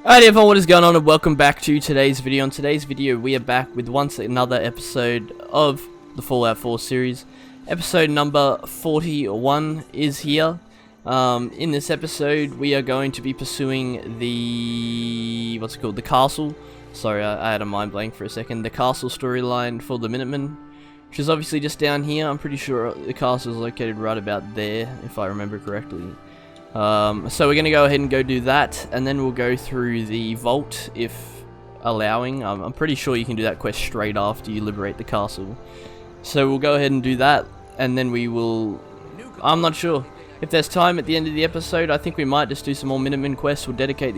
Alright everyone, what is going on and welcome back to today's video. In today's video we are back with once another episode of the Fallout 4 series. Episode number 41 is here. In this episode we are going to be pursuing the... the castle. Sorry, I had a mind blank for a second. The castle storyline for the Minutemen, which is obviously just down here. I'm pretty sure the castle is located right about there, if I remember correctly. So we're going to go ahead and go do that, and then we'll go through the vault, if allowing. I'm pretty sure you can do that quest straight after you liberate the castle. So we'll go ahead and do that, and then we will... I'm not sure. If there's time at the end of the episode, I think we might just do some more Minutemen quests. We'll dedicate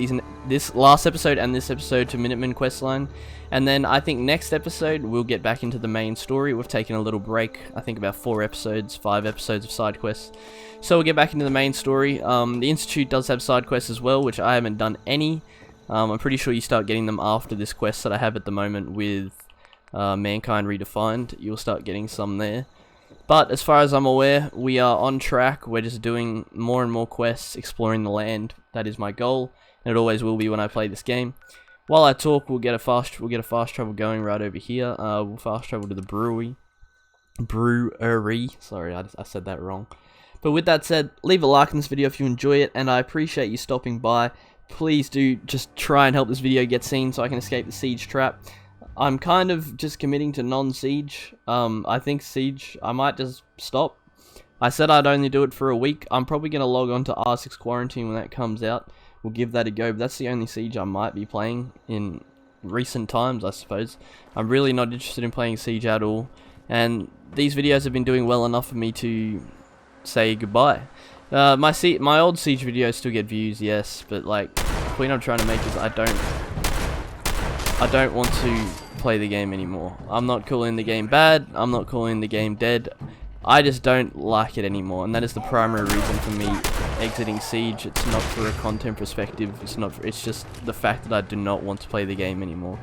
this last episode and this episode to Minutemen questline. And then I think next episode, we'll get back into the main story. We've taken a little break. I think about 5 episodes of side quests. So we'll get back into the main story. The Institute does have side quests as well, which I haven't done any. I'm pretty sure you start getting them after this quest that I have at the moment with Mankind Redefined. You'll start getting some there. But as far as I'm aware, we are on track. We're just doing more and more quests, exploring the land. That is my goal, and it always will be when I play this game. While I talk, we'll get a fast travel going right over here. We'll fast travel to the brewery. Sorry, I said that wrong. But with that said, leave a like on this video if you enjoy it, and I appreciate you stopping by. Please do just try and help this video get seen so I can escape the siege trap. I'm kind of just committing to non-siege. I think siege, I might just stop. I said I'd only do it for a week. I'm probably going to log on to R6 Quarantine when that comes out. We'll give that a go, but that's the only siege I might be playing in recent times, I suppose. I'm really not interested in playing siege at all, and these videos have been doing well enough for me to say goodbye. My old siege videos still get views, yes, but like, the point I'm trying to make is I don't want to play the game anymore. I'm not calling the game bad, I'm not calling the game dead. I just don't like it anymore, and that is the primary reason for me exiting Siege. It's not for a content perspective, it's just the fact that I do not want to play the game anymore.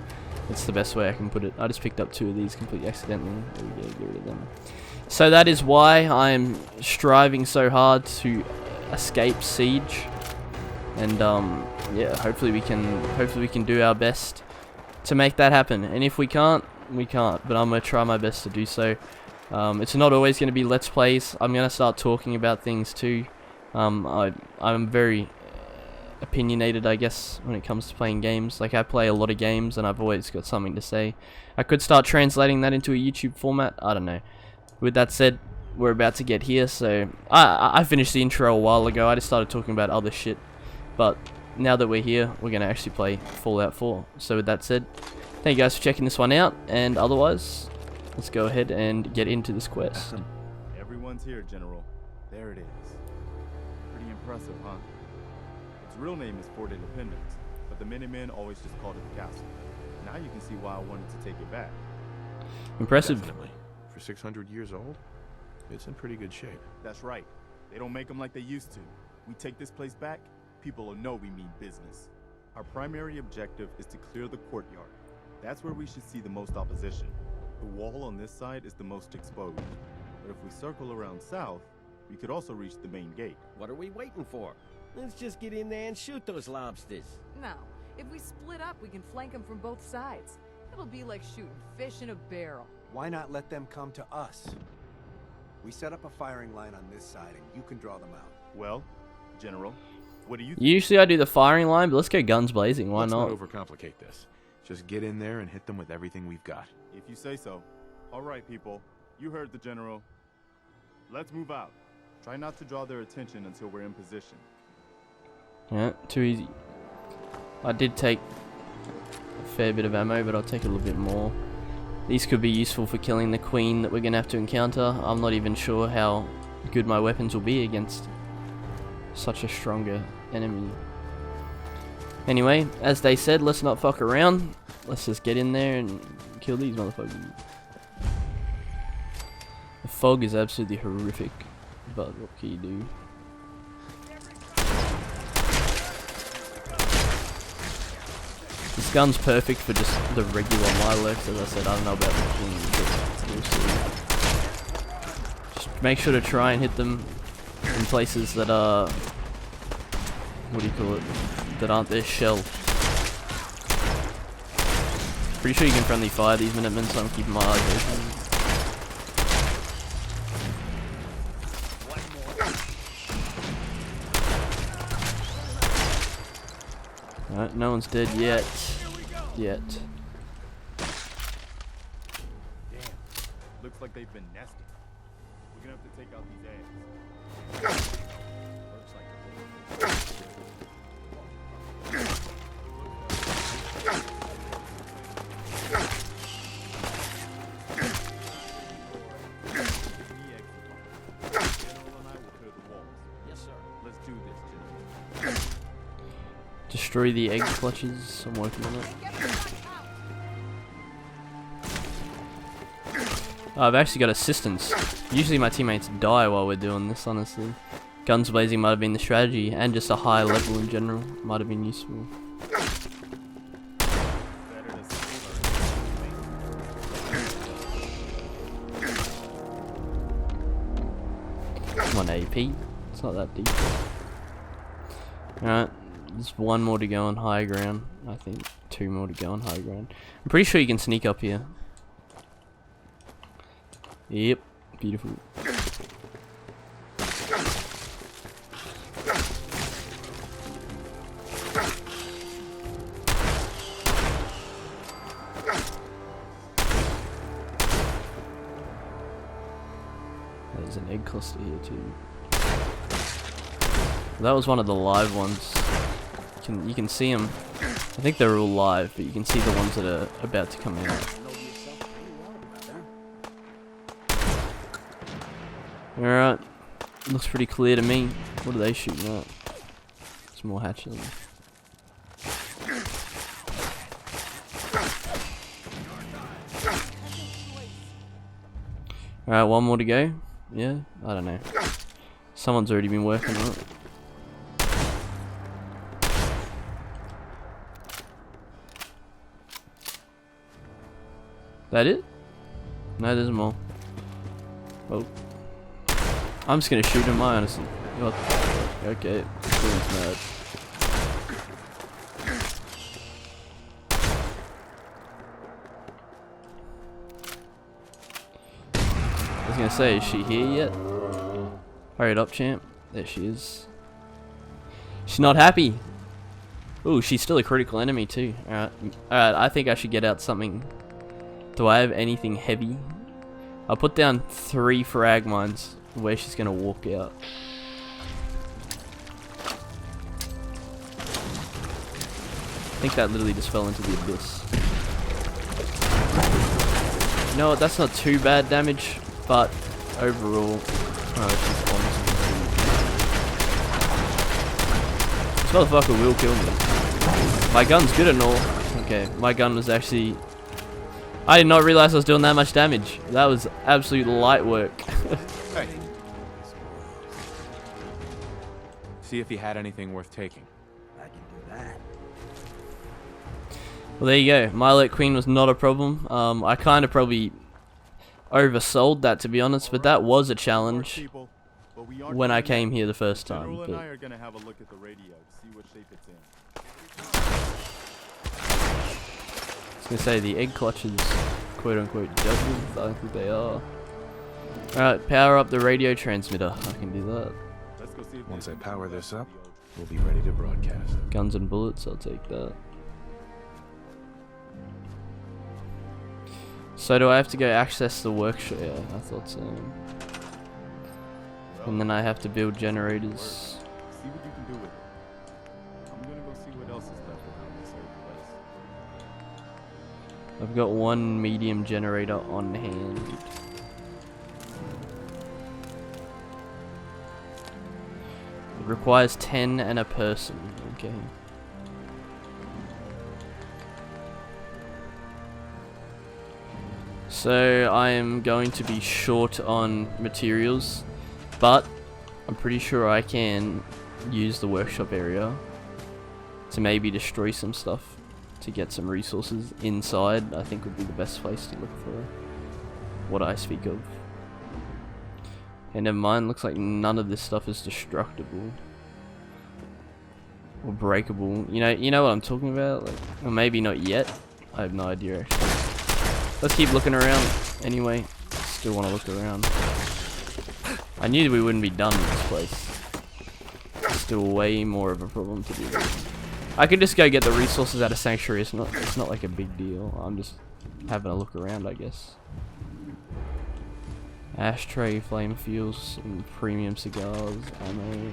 It's the best way I can put it. I just picked up 2 of these completely accidentally. There we go, get rid of them. So that is why I'm striving so hard to escape Siege. And yeah, hopefully we can do our best to make that happen, and if we can't, we can't, but I'm going to try my best to do so. It's not always going to be Let's Plays. I'm going to start talking about things too. I'm very opinionated, I guess, when it comes to playing games. Like, I play a lot of games, and I've always got something to say. I could start translating that into a YouTube format, I don't know. With that said, we're about to get here, so I finished the intro a while ago. I just started talking about other shit, but now that we're here, we're going to actually play Fallout 4. So with that said, thank you guys for checking this one out, and otherwise, let's go ahead and get into this quest. Everyone's here, General. There it is. Pretty impressive, huh? Its real name is Fort Independence, but the Minutemen always just called it the castle. Now you can see why I wanted to take it back. Impressive. Definitely. For 600 years old, it's in pretty good shape. That's right. They don't make them like they used to. We take this place back, people will know we mean business. Our primary objective is to clear the courtyard. That's where we should see the most opposition. The wall on this side is the most exposed. But if we circle around south, we could also reach the main gate. What are we waiting for? Let's just get in there and shoot those lobsters. No. If we split up, we can flank them from both sides. It'll be like shooting fish in a barrel. Why not let them come to us? We set up a firing line on this side, and you can draw them out. Well, General, what do you think? Usually I do the firing line, but let's go guns blazing. Why Let's not? not overcomplicate this. Just get in there and hit them with everything we've got. If you say so. All right, people. You heard the General. Let's move out. Try not to draw their attention until we're in position. Yeah, too easy. I did take a fair bit of ammo, but I'll take a little bit more. These could be useful for killing the queen that we're going to have to encounter. I'm not even sure how good my weapons will be against such a stronger enemy. Anyway, as they said, let's not fuck around. Let's just get in there and kill these motherfuckers. The fog is absolutely horrific, but what can you do? This gun's perfect for just the regular Lilacs. As I said, I don't know about the queen, but we'll see. Just make sure to try and hit them in places that are, what do you call it, that aren't their shell. Pretty sure you can friendly fire these Minutemen, so I'm keeping my eyes open. Alright, no one's dead yet. Damn. Looks like they've been nesting. We're gonna have to take out these eggs. Looks General and I will clear the walls. Yes, sir. Let's do this, General. Destroy the egg clutches. I'm working on it. Oh, I've actually got assistance. Usually my teammates die while we're doing this, honestly. Guns blazing might have been the strategy, and just a high level in general might have been useful. Better to save our Come on, AP. It's not that deep. Alright, there's one more to go on high ground. I think 2 more to go on high ground. I'm pretty sure you can sneak up here. Yep, beautiful. There's an egg cluster here too. That was one of the live ones. You can see them. I think they're all live, but you can see the ones that are about to come out. Alright, looks pretty clear to me. What are they shooting at? Some more hatchet. Alright, one more to go. Yeah, I don't know. Someone's already been working on it. That it? No, there's more. Oh. I'm just gonna shoot him, I honestly. What? Okay, everyone's mad. I was gonna say, is she here yet? Hurry it up, champ. There she is. She's not happy. Ooh, she's still a critical enemy too. Alright, I think I should get out something. Do I have anything heavy? I'll put down 3 frag mines where she's gonna walk out. I think that literally just fell into the abyss. You know what, that's not too bad damage, but overall, she's on something. This motherfucker will kill me. My gun's good and all. Okay, my gun was actually... I did not realize I was doing that much damage. That was absolute light work. Hey. See if he had anything worth taking. I can do that. Well, there you go. Milet Queen was not a problem. I kind of probably oversold that, to be honest, but that was a challenge when I came here the first time. General and But I are gonna have a look at the radio to see what shape it's in. I was gonna say the egg clutches, quote unquote, judges. I don't think they are. Alright, power up the radio transmitter. I can do that. Let's go see if Once I there's power anything this left up, of the old- we'll be ready to broadcast. Guns and bullets, I'll take that. So do I have to go access the workshop? Yeah, I thought so. And then I have to build generators. See what you can do with it. I'm gonna go see what else is left around this old place. I've got 1 medium generator on hand. It requires 10 and a person. Okay. So I am going to be short on materials, but I'm pretty sure I can use the workshop area to maybe destroy some stuff to get some resources inside. I think would be the best place to look for what I speak of. And never mind, looks like none of this stuff is destructible or breakable. You know what I'm talking about? Like, or maybe not yet. I have no idea actually. Let's keep looking around anyway. Still want to look around. I knew we wouldn't be done in this place. Still way more of a problem to do. I could just go get the resources out of Sanctuary. It's not like a big deal. I'm just having a look around, I guess. Ashtray, flame fuels, and premium cigars, ammo.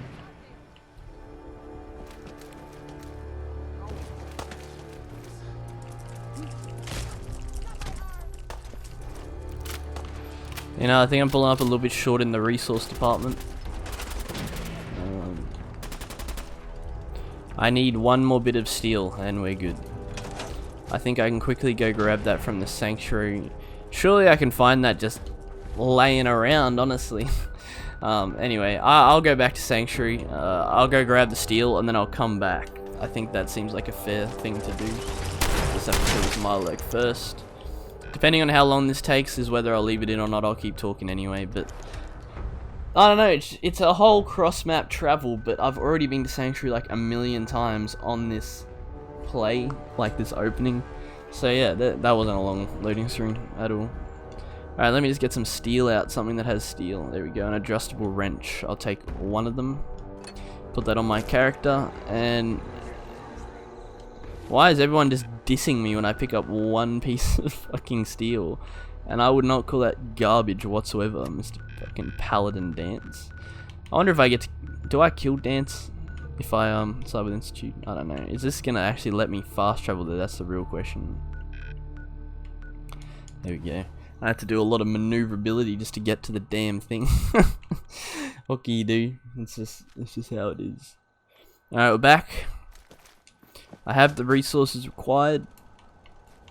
You know, I think I'm pulling up a little bit short in the resource department. I need one more bit of steel and we're good. I think I can quickly go grab that from the Sanctuary. Surely I can find that just laying around, honestly. Anyway, I'll go back to Sanctuary. I'll go grab the steel and then I'll come back. I think that seems like a fair thing to do. Just have to kill this Mirelurk first. Depending on how long this takes is whether I'll leave it in or not. I'll keep talking anyway, but I don't know, it's a whole cross-map travel, but I've already been to Sanctuary like a million times on this play, like this opening. So yeah, that wasn't a long loading screen at all. Alright, let me just get some steel out, something that has steel. There we go, an adjustable wrench. I'll take one of them, put that on my character, and why is everyone just dissing me when I pick up one piece of fucking steel? And I would not call that garbage whatsoever, Mr. fucking Paladin Dance. I wonder if I get to... Do I kill Dance if I start with Institute? I don't know. Is this gonna actually let me fast travel there? That's the real question. There we go. I have to do a lot of maneuverability just to get to the damn thing. What can you do? It's just how it is. Alright, we're back. I have the resources required.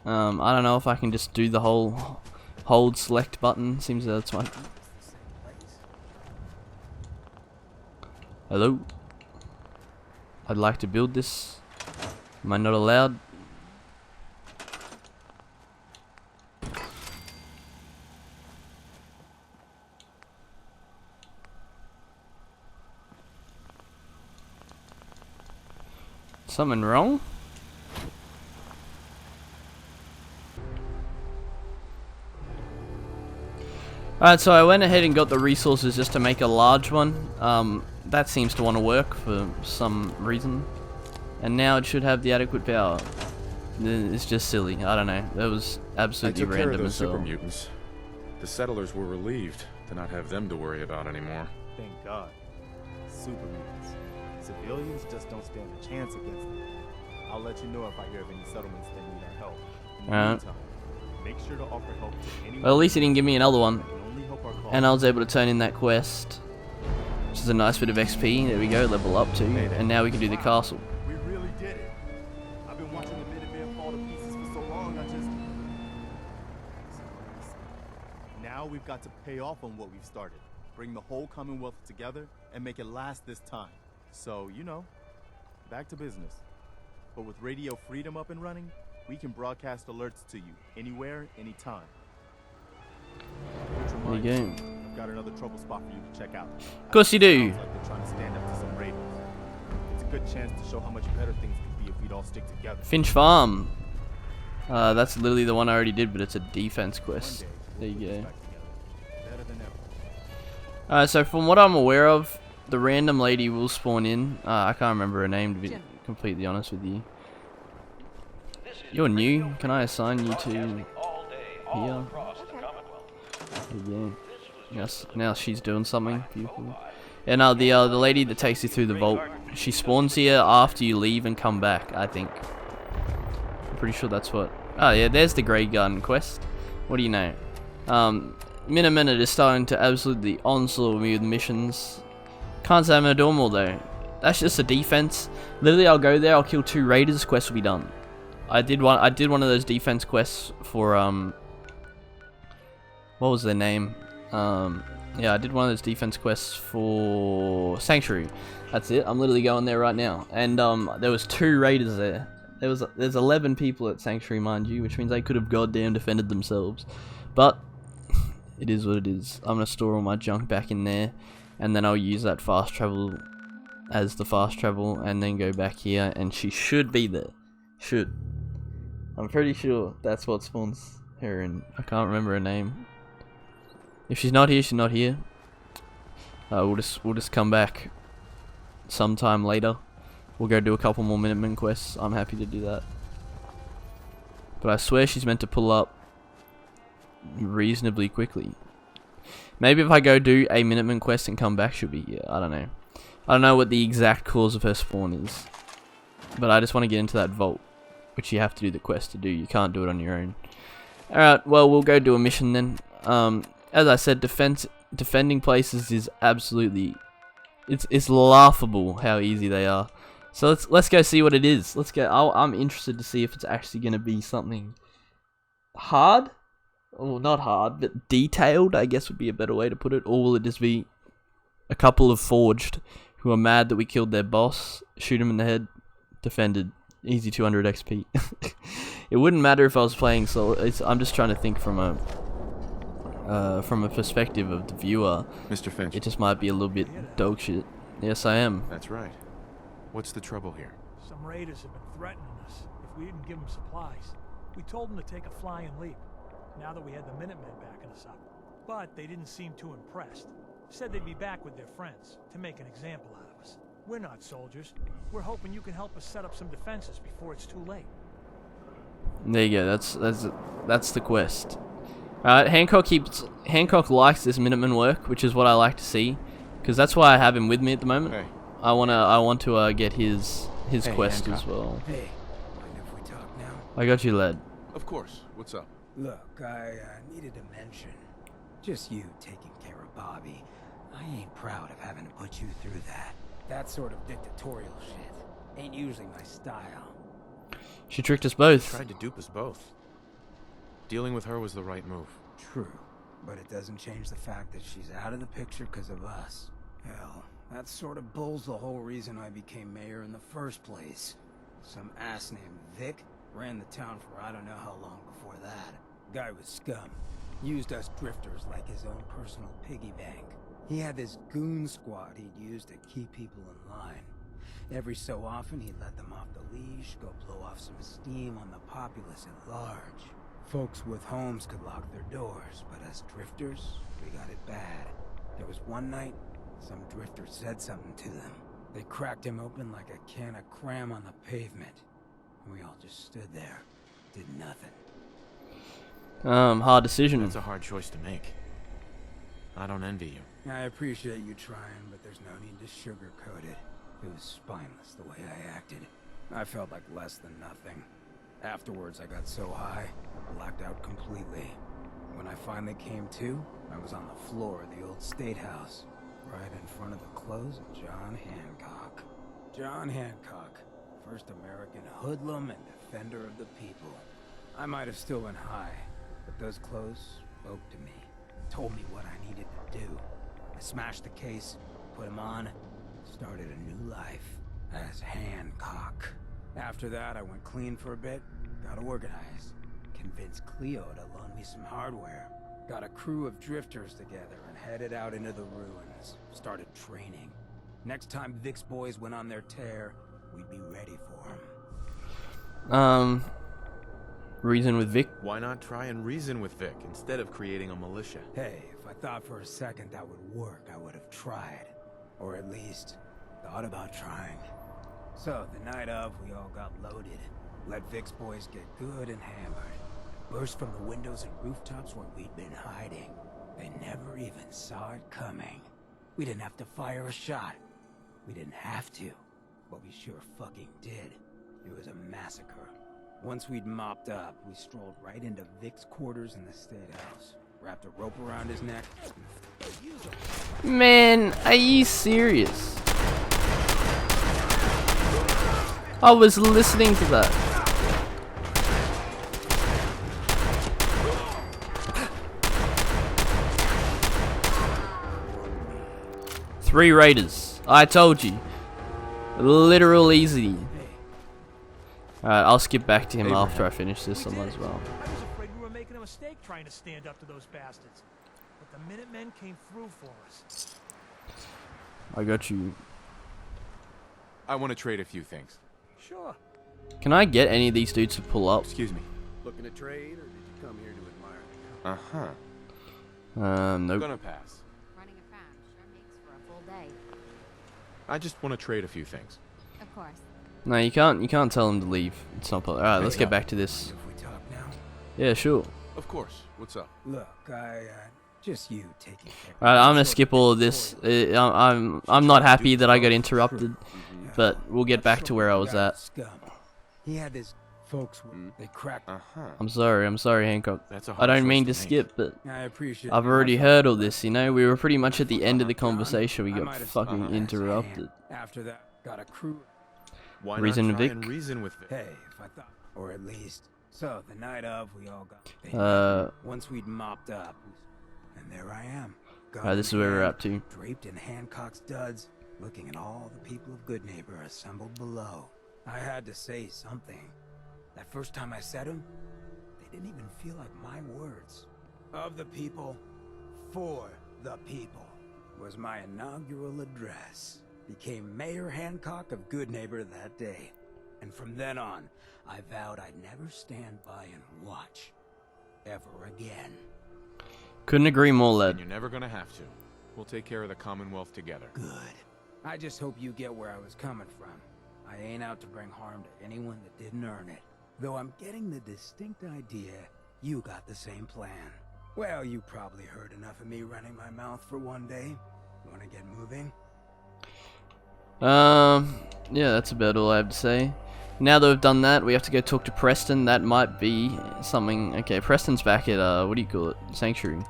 I don't know if I can just do the whole hold select button. Seems that's my... Hello? I'd like to build this. Am I not allowed? Something wrong? Alright, so I went ahead and got the resources just to make a large one. That seems to want to work for some reason. And now it should have the adequate power. It's just silly. I don't know. That was absolutely I took care of random those as well. super mutants. The settlers were relieved to not have them to worry about anymore. Thank God. Super mutants. Civilians just don't stand a chance against them. I'll let you know if I hear of any settlements that need our help. In the meantime, make sure to offer help to anyone. Well, at least he didn't give me another one. I can only hope our cause- And I was able to turn in that quest. Which is a nice bit of XP. There we go, level up too. And now we can do the castle. We really did it. I've been watching the Minutemen fall to pieces for so long, I just... Now we've got to pay off on what we've started. Bring the whole Commonwealth together and make it last this time. So, you know, back to business. But with Radio Freedom up and running, we can broadcast alerts to you anywhere, anytime. There you go. I've got another trouble spot for you to check out. Of course you do. Sounds like they're trying to stand up to some raiders. It's a good chance to show how much better things could be if we'd all stick together. Finch Farm. That's literally the one I already did, but it's a defense quest. There you go. Better than ever. Alright, so from what I'm aware of, the random lady will spawn in. I can't remember her name to be completely honest with you. You're new. Can I assign you to here? There you go. Yes, now she's doing something. Beautiful. And the lady that takes you through the vault, she spawns here after you leave and come back, I think. I'm pretty sure that's what... Oh yeah, there's the Grey Garden quest. What do you know? Minutemen are just starting to absolutely onslaught me with missions. Can't say I'm gonna do them all though. That's just a defense. Literally, I'll go there, I'll kill 2 raiders, quest will be done. I did one of those defense quests for what was their name? Yeah, I did one of those defense quests for Sanctuary. That's it. I'm literally going there right now. And there was 2 raiders there. There's 11 people at Sanctuary, mind you, which means they could have goddamn defended themselves. But it is what it is. I'm gonna store all my junk back in there, and then I'll use that fast travel as the fast travel, and then go back here, and she should be there. Should. I'm pretty sure that's what spawns her in. I can't remember her name. If she's not here, she's not here. We'll just come back sometime later. We'll go do a couple more Minutemen quests. I'm happy to do that. But I swear she's meant to pull up reasonably quickly. Maybe if I go do a Minutemen quest and come back, she'll be here. I don't know. I don't know what the exact cause of her spawn is. But I just want to get into that vault, which you have to do the quest to do. You can't do it on your own. Alright, well, we'll go do a mission then. As I said, defending places is absolutely... It's laughable how easy they are. So let's go see what it is. Let's go. I'm interested to see if it's actually going to be something hard. Well, not hard, but detailed, I guess would be a better way to put it. Or will it just be a couple of Forged who are mad that we killed their boss, shoot him in the head, defended, easy 200 XP. It wouldn't matter if I was playing solo. I'm just trying to think from a perspective of the viewer. Mr. Finch. It just might be a little bit dog shit. Yes, I am. That's right. What's the trouble here? Some raiders have been threatening us if we didn't give them supplies. We told them to take a flying leap, now that we had the Minutemen backing us up. But they didn't seem too impressed. Said they'd be back with their friends to make an example out of us. We're not soldiers. We're hoping you can help us set up some defenses before it's too late. There you go. That's the quest. Hancock likes this Minuteman work, which is what I like to see, because that's why I have him with me at the moment. Hey. I want to get his quest Hancock. as well. Hey, mind if we talk now? I got you, lad. Of course. What's up? Look, I needed to mention, just you taking care of Bobby. I ain't proud of having to put you through that. That sort of dictatorial shit ain't usually my style. She tricked us both. Tried to dupe us both. Dealing with her was the right move. True, but it doesn't change the fact that she's out of the picture because of us. Hell, that sort of bull's the whole reason I became mayor in the first place. Some ass named Vic ran the town for I don't know how long before that. Guy was scum. Used us drifters like his own personal piggy bank. He had this goon squad he'd use to keep people in line. Every so often he'd let them off the leash, go blow off some steam on the populace at large. Folks with homes could lock their doors, but us drifters, we got it bad. There was one night, some drifter said something to them. They cracked him open like a can of cram on the pavement. And we all just stood there, did nothing. Hard decision. That's a hard choice to make. I don't envy you. I appreciate you trying, but there's no need to sugarcoat it. It was spineless the way I acted. I felt like less than nothing. Afterwards, I got so high, I blacked out completely. When I finally came to, I was on the floor of the old state house, right in front of the clothes of John Hancock. John Hancock, first American hoodlum and defender of the people. I might have still been high, but those clothes spoke to me, told me what I needed to do. I smashed the case, put him on, started a new life as Hancock. After that, I went clean for a bit, got organized, convinced Cleo to loan me some hardware, got a crew of drifters together and headed out into the ruins, started training. Next time Vic's boys went on their tear, we'd be ready for them. Reason with Vic? Why not try and reason with Vic instead of creating a militia? Hey, if I thought for a second that would work, I would have tried. Or at least, thought about trying. So, the night of, we all got loaded. Let Vic's boys get good and hammered. Burst from the windows and rooftops where we'd been hiding. They never even saw it coming. We didn't have to fire a shot. We didn't have to. But we sure fucking did. It was a massacre. Once we'd mopped up, we strolled right into Vic's quarters in the State House. Wrapped a rope around his neck. Man, are you serious? I was listening to that. Three raiders. I told you. Literal easy. Alright, I'll skip back to him after I finish this one as well. I was afraid we were making a mistake trying to stand up to those bastards. But the Minutemen came through for us. I got you. I want to trade a few things. Sure. Can I get any of these dudes to pull up? Excuse me. Looking to trade, or did you come here to admire? Uh-huh. Nope. Gonna pass. Running a farm sure makes for a full day. I just want to trade a few things. Of course. No, you can't tell him to leave. It's not. Alright, let's get back to this. If we talk now? Yeah, sure. Of course. What's up? Look, just you taking care. Alright, I'm gonna skip all of this. I'm not happy that I got interrupted, but we'll get back to where I was at. Scum. He had his folks. They cracked. Uh-huh. I'm sorry, Hancock. That's a I hard don't mean to choice make. skip, but I appreciate. I've already heard all this. You know, we were pretty much at the end of the conversation. We got fucking interrupted. After that, got a crew. Why Reason not try Vic? and reason with Vic? Hey, if I thought, or at least, so the night of, we all got. Once we'd mopped up, and there I am. This is where we're up to. Draped in Hancock's duds, looking at all the people of Good Neighbor assembled below. I had to say something. That first time I said them, they didn't even feel like my words. Of the people, for the people, was my inaugural address. Became Mayor Hancock of Good Neighbor that day. And from then on, I vowed I'd never stand by and watch. Ever again. Couldn't agree more, And lad. you're never gonna have to. We'll take care of the Commonwealth together. Good. I just hope you get where I was coming from. I ain't out to bring harm to anyone that didn't earn it. Though I'm getting the distinct idea you got the same plan. Well, you probably heard enough of me running my mouth for one day. Wanna get moving? Yeah, that's about all I have to say. Now that we've done that, we have to go talk to Preston. That might be something. Okay, Preston's back at what do you call it? Sanctuary.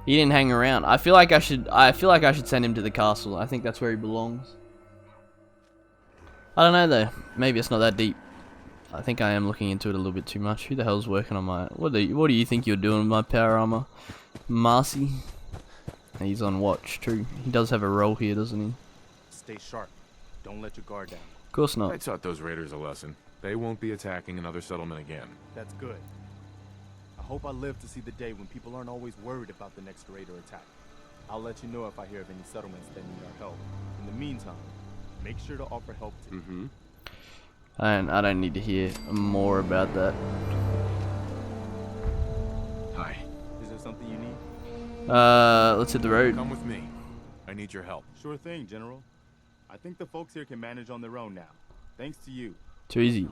He didn't hang around. I feel like I should send him to the castle. I think that's where he belongs. I don't know though. Maybe it's not that deep. I think I am looking into it a little bit too much. Who the hell's working on my? What do you think you're doing with my power armor, Marcy? He's on watch too. He does have a role here, doesn't he? Stay sharp. Don't let your guard down. Of course I not. taught those raiders a lesson. They won't be attacking another settlement again. That's good. I hope I live to see the day when people aren't always worried about the next raid or attack. I'll let you know if I hear of any settlements that need our help. In the meantime, make sure to offer help to Mm-hmm. I don't need to hear more about that. Hi. Is there something you need? Let's hit the road. Come with me. I need your help. Sure thing, General. I think the folks here can manage on their own now. Thanks to you. Too easy.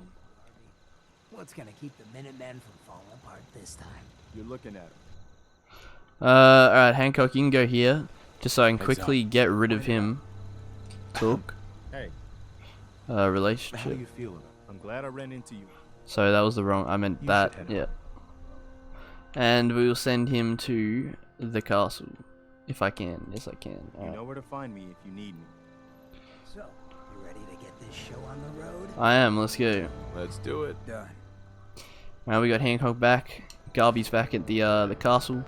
What's gonna keep the Minutemen from falling apart this time? You're looking at them. Alright, Hancock, you can go here. Just so I can Heads quickly get rid of him. Talk. Hey, How do Relationship. you feel about I'm glad I ran into you. So that was the wrong. I meant You that. should head Yeah. And we will send him to the castle. If I can. Yes, I can. You Alright. know where to find me if you need me. So, you ready to get this show on the road? I am. Let's go. it? Let's do it. Done. Now we got Hancock back. Garby's back at the castle.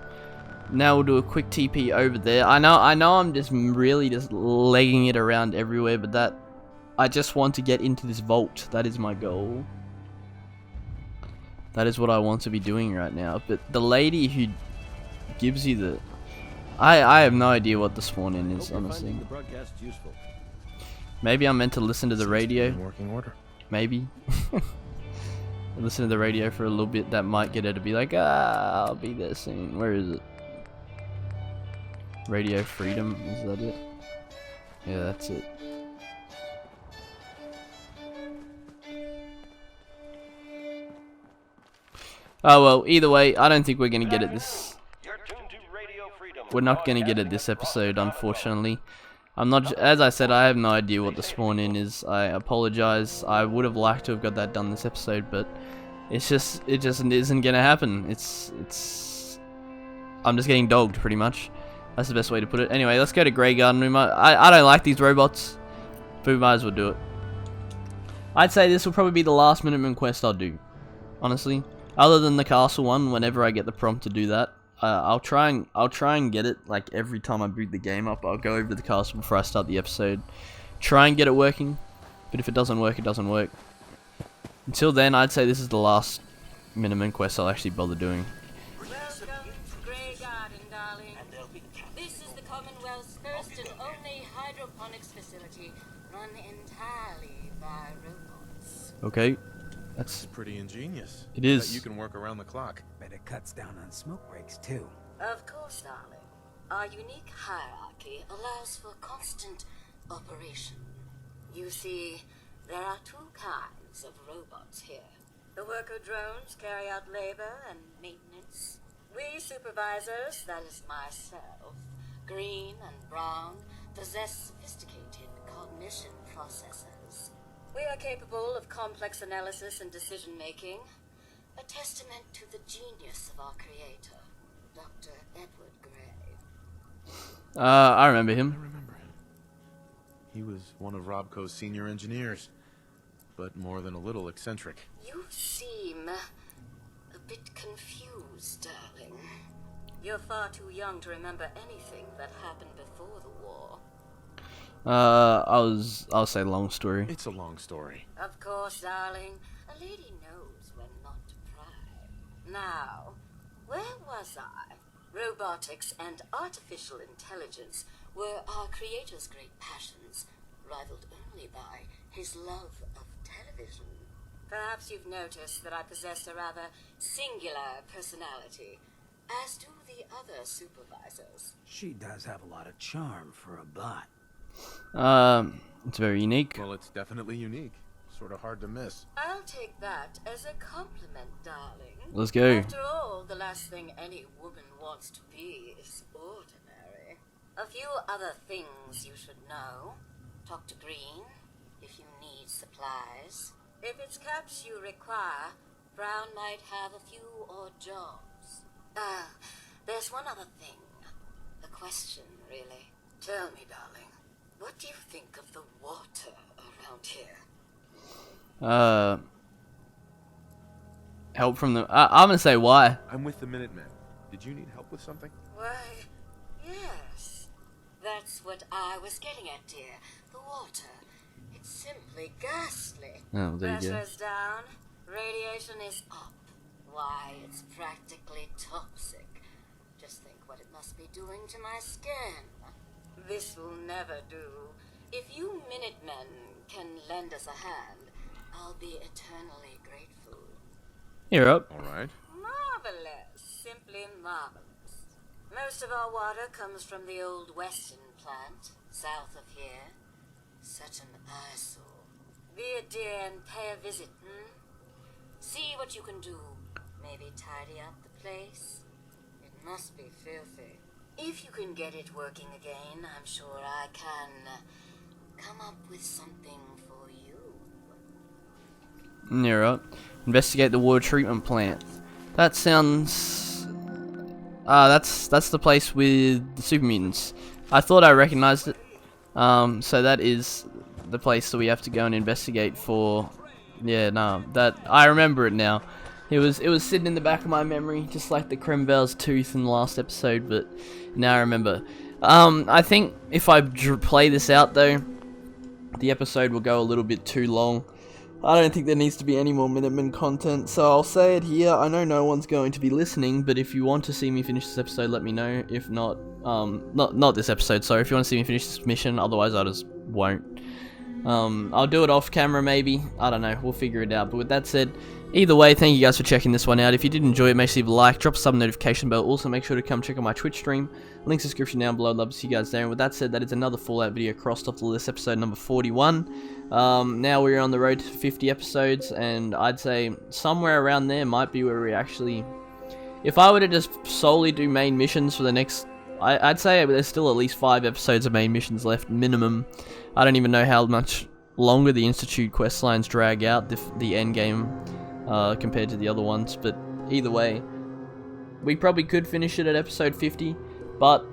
Now we'll do a quick TP over there. I know I'm just really just legging it around everywhere, but that I just want to get into this vault. That is my goal. That is what I want to be doing right now. But the lady who gives you the I have no idea what the spawn in is, Hope you're honestly. finding the broadcast useful. Maybe I'm meant to listen to the Seems to be radio. in working order. Maybe. Listen to the radio for a little bit. That might get her to be like, I'll be there soon. Where is it? Radio Freedom, is that it? Yeah, that's it. Oh well, either way, I don't think we're gonna get it this. We're not gonna get it this episode, unfortunately. I'm not, as I said, I have no idea what the spawn in is. I apologize. I would have liked to have got that done this episode, but it just isn't gonna happen. I'm just getting dogged, pretty much. That's the best way to put it. Anyway, let's go to Grey Garden. I don't like these robots, but we might as well do it. I'd say this will probably be the last Minuteman quest I'll do, honestly. Other than the castle one, whenever I get the prompt to do that, I'll try and get it. Like every time I boot the game up, I'll go over to the castle before I start the episode, try and get it working. But if it doesn't work, it doesn't work. Until then, I'd say this is the last Minuteman quest I'll actually bother doing. Welcome to Grey Garden, darling. This is the Commonwealth's first and only hydroponics facility, run entirely by robots. Okay. That's pretty ingenious. It is. That you can work around the clock. Bet it cuts down on smoke breaks, too. Of course, darling. Our unique hierarchy allows for constant operation. You see, there are two kinds of robots here. The worker drones carry out labor and maintenance. We supervisors, that is myself, Green and Brown, possess sophisticated cognition processors. We are capable of complex analysis and decision-making, a testament to the genius of our creator, Dr. Edward Gray. I remember I him. remember him. He was one of Robco's senior engineers, but more than a little eccentric. You seem a bit confused, darling. You're far too young to remember anything that happened before the war. I'll say long story. It's a long story. Of course, darling. A lady knows when not to pry. Now, where was I? Robotics and artificial intelligence were our creator's great passions, rivaled only by his love of television. Perhaps you've noticed that I possess a rather singular personality, as do the other supervisors. She does have a lot of charm for a bot. It's very unique. Well, it's definitely unique. Sort of hard to miss. I'll take that as a compliment, darling. Let's go. After all, the last thing any woman wants to be is ordinary. A few other things you should know. Talk to Green if you need supplies. If it's caps you require, Brown might have a few odd jobs. There's one other thing. A question, really. Tell me, darling, what do you think of the water around here? Help from the... I'm gonna say why. I'm with the Minutemen. Did you need help with something? Why, yes. That's what I was getting at, dear. The water. It's simply ghastly. Oh, there you go. Pressure's down. Radiation is up. Why, it's practically toxic. Just think what it must be doing to my skin. This will never do. If you Minutemen can lend us a hand, I'll be eternally grateful. You're up. All right. Marvelous. Simply marvelous. Most of our water comes from the old Weston plant, south of here. Such an eyesore. Be a dear and pay a visit, See what you can do. Maybe tidy up the place. It must be filthy. If you can get it working again, I'm sure I can come up with something for you. You're up. Investigate the water treatment plant. That sounds... that's the place with the super mutants. I thought I recognized it. So that is the place that we have to go and investigate for. Yeah, no, that I remember it now. It was sitting in the back of my memory, just like the Kremvel's tooth in the last episode. But now I remember. I think if I play this out though, the episode will go a little bit too long. I don't think there needs to be any more Minutemen content, so I'll say it here. I know no one's going to be listening, but if you want to see me finish this episode, let me know. If not, not this episode, sorry. If you want to see me finish this mission, otherwise I just won't. I'll do it off camera maybe. I don't know, we'll figure it out. But with that said, either way, thank you guys for checking this one out. If you did enjoy it, make sure you leave a like, drop a sub notification bell. Also, make sure to come check out my Twitch stream. Links in the description down below. I'd love to see you guys there. And with that said, that is another Fallout video crossed off the list, episode number 41. Now we're on the road to 50 episodes, and I'd say somewhere around there might be where we actually... If I were to just solely do main missions for the next... I'd say there's still at least 5 episodes of main missions left, minimum. I don't even know how much longer the Institute quest lines drag out, the end game, compared to the other ones, but either way, we probably could finish it at episode 50, but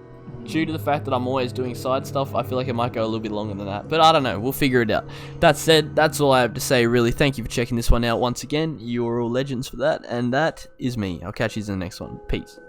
due to the fact that I'm always doing side stuff, I feel like it might go a little bit longer than that, but I don't know, we'll figure it out. That said, that's all I have to say, really. Thank you for checking this one out once again. You are all legends for that, and that is me. I'll catch you in the next one. Peace.